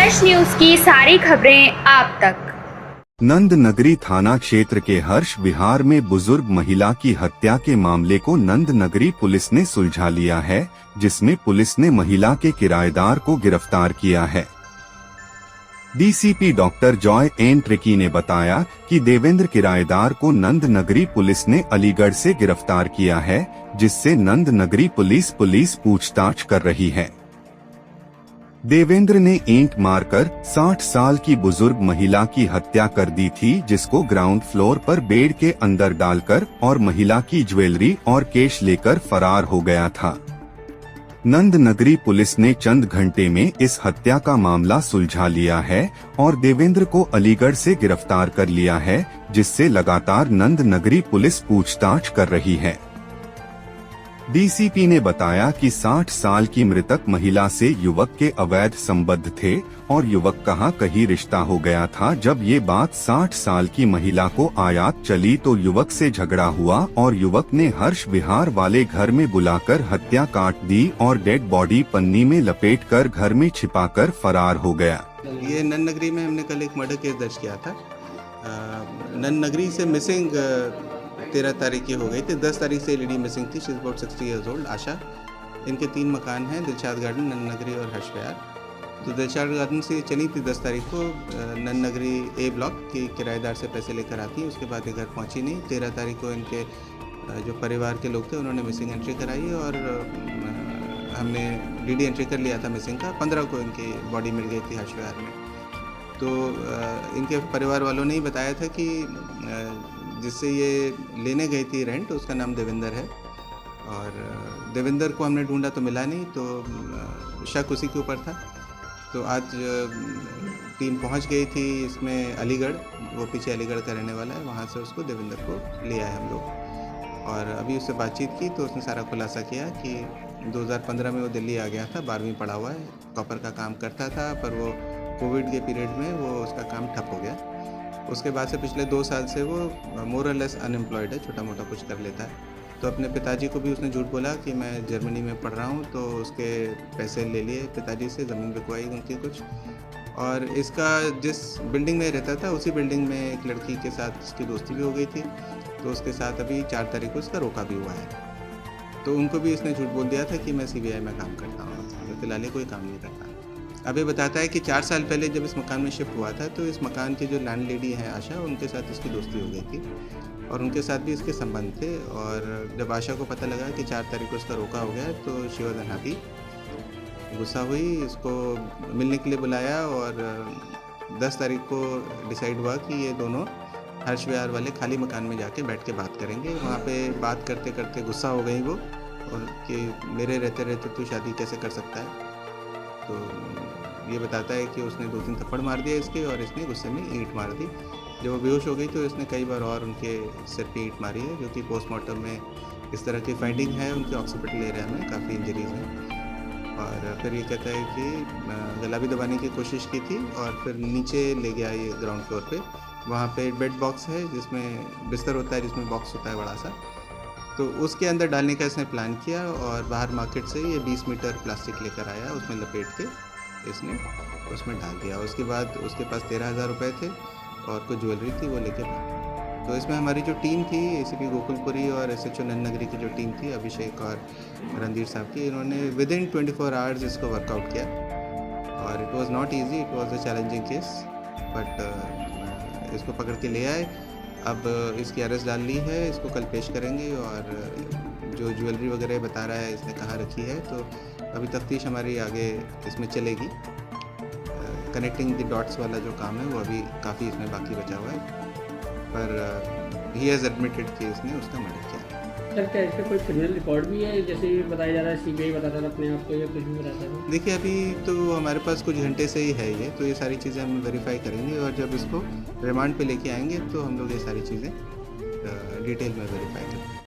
हर्ष news की सारी खबरें आप तक। नंद नगरी थाना क्षेत्र के हर्ष विहार में बुजुर्ग महिला की हत्या के मामले को नंद नगरी पुलिस ने सुलझा लिया है, जिसमें पुलिस ने महिला के किराएदार को गिरफ्तार किया है। DCP doctor Joy N Tirkey ने बताया कि देवेंद्र किराएदार को नंद नगरी पुलिस ने अलीगढ़ से गिरफ्तार किया है, जिससे नंद नगरी पुलिस पूछताछ कर रही है। देवेंद्र ने ईंट मारकर 60 साल की बुजुर्ग महिला की हत्या कर दी थी, जिसको ग्राउंड फ्लोर पर बेड के अंदर डालकर और महिला की ज्वेलरी और कैश लेकर फरार हो गया था। नंद नगरी पुलिस ने चंद घंटे में इस हत्या का मामला सुलझा लिया है और देवेंद्र को अलीगढ़ से गिरफ्तार कर लिया है, जिससे लगातार नंद नगरी पुलिस पूछताछ कर रही है। डीसीपी ने बताया कि 60 साल की मृतक महिला से युवक के अवैध संबंध थे और युवक कहां कहीं रिश्ता हो गया था। जब ये बात 60 साल की महिला को आयात चली तो युवक से झगड़ा हुआ और युवक ने हर्ष विहार वाले घर में बुलाकर हत्या काट दी और डेड बॉडी पन्नी में लपेटकर घर में छिपाकर फरार हो गया। ये नंद नगरी में हमने कल एक मर्डर केस दर्ज किया था। नंद नगरी से मिसिंग 13 तारीख की हो गई थी। 10 तारीख से लेडी मिसिंग थी। She is about 60 years old. Asha. इनके 3 मकान हैं, दिलशाद गार्डन, नंद नगरी और हर्ष विहार। तो दिलशाद गार्डन से चली थी 10 तारीख को नंद नगरी ए ब्लॉक के किराएदार से पैसे लेकर आती। उसके बाद ये घर पहुंची नहीं। 13 तारीख को इनके जो परिवार के लोग थे उन्होंने मिसिंग एंट्री कराई और हमने डीडी एंट्री कर लिया था मिसिंग का। 15 को इनकी बॉडी मिल गई थी हर्ष विहार में। तो इनके परिवार वालों ने ही बताया था कि जिससे ये लेने गई थी रेंट, उसका नाम देवेंद्र है और देवेंद्र को हमने ढूंढा तो मिला नहीं, तो शक उसी के ऊपर था। तो आज टीम पहुंच गई थी इसमें अलीगढ़। वो पीछे अलीगढ़ का रहने वाला है, वहां से उसको देवेंद्र को ले आए हम लोग और अभी उससे बातचीत की तो उसने सारा खुलासा किया कि 2015 में वो दिल्ली आ गया था। 12वीं पढ़ा हुआ है, कॉपर का काम करता था, पर वो कोविड के पीरियड में वो उसका काम ठप हो गया। उसके बाद से पिछले 2 साल से वो मोर और लेस अनएम्प्लॉयड है, छोटा मोटा कुछ कर लेता है। तो अपने पिताजी को भी उसने झूठ बोला कि मैं जर्मनी में पढ़ रहा हूँ, तो उसके पैसे ले लिए पिताजी से, ज़मीन बिकवाई उनकी कुछ। और इसका जिस बिल्डिंग में रहता था उसी बिल्डिंग में एक लड़की के साथ इसकी दोस्ती भी हो गई थी, तो उसके साथ अभी 4 तारीख को इसका रोका भी हुआ है। तो उनको भी इसने झूठ बोल दिया था कि मैं CBI में काम करता हूँ, फिलहाल कोई काम नहीं करता। अभी बताता है कि 4 साल पहले जब इस मकान में शिफ्ट हुआ था तो इस मकान की जो लैंडलेडी हैं आशा, उनके साथ इसकी दोस्ती हो गई थी और उनके साथ भी इसके संबंध थे। और जब आशा को पता लगा कि 4 तारीख को इसका रोका हो गया तो शी वाज अनहैप्पी, गुस्सा हुई, इसको मिलने के लिए बुलाया और 10 तारीख को डिसाइड हुआ कि ये दोनों हर्ष विहार वाले खाली मकान में जाके बैठ के बात करेंगे। वहाँ पे बात करते करते गुस्सा हो गई वो और कि मेरे रहते रहते तू शादी कैसे कर सकता है। तो ये बताता है कि उसने 2-3 थप्पड़ मार दिया इसके और इसने गुस्से में ईंट मार दी। जब वो बेहोश हो गई तो इसने कई बार और उनके सिर पे ईंट मारी है, जो कि पोस्टमार्टम में इस तरह की फाइंडिंग है। उनके ऑक्सीपिटल एरिया में काफ़ी इंजरीज हैं। और फिर ये कहता है कि गला भी दबाने की कोशिश की थी और फिर नीचे ले गया ये ग्राउंड फ्लोर पे। वहाँ पे बेड बॉक्स है जिसमें बिस्तर होता है, जिसमें बॉक्स होता है बड़ा सा, तो उसके अंदर डालने का इसने प्लान किया और बाहर मार्केट से ये 20 मीटर प्लास्टिक लेकर आया, उसमें लपेट के इसने उसमें डाल दिया। उसके बाद उसके पास 13,000 रुपये थे और कुछ ज्वेलरी थी, वो लेके भाग। तो इसमें हमारी जो टीम थी ACP गोकुलपुरी और SHO नंद नगरी की जो टीम थी, अभिषेक और रणधीर साहब की, इन्होंने विदिन 24 आवर्स इसको वर्कआउट किया और it was not easy, it was a challenging case, but इसको पकड़ के ले आए। अब इसकी अरेस्ट डाल ली है, इसको कल पेश करेंगे और जो ज्वेलरी वगैरह बता रहा है इसने कहाँ रखी है, तो अभी तफ्तीश हमारी आगे इसमें चलेगी। कनेक्टिंग द डॉट्स वाला जो काम है वो अभी काफ़ी इसमें बाकी बचा हुआ है, पर ही हैज़ एडमिटेड कि इसने उसका मर्डर किया। सर क्या इसका कोई क्रिमिनल रिकॉर्ड भी है, जैसे बताया जा रहा है CBI बताता था अपने आप को या कुछ भी बताता था? देखिए अभी तो हमारे पास कुछ घंटे से ही है ये, तो ये सारी चीज़ें हम वेरीफाई करेंगे और जब इसको रिमांड पे लेके आएंगे तो हम लोग ये सारी चीज़ें डिटेल में वेरीफाई करेंगे।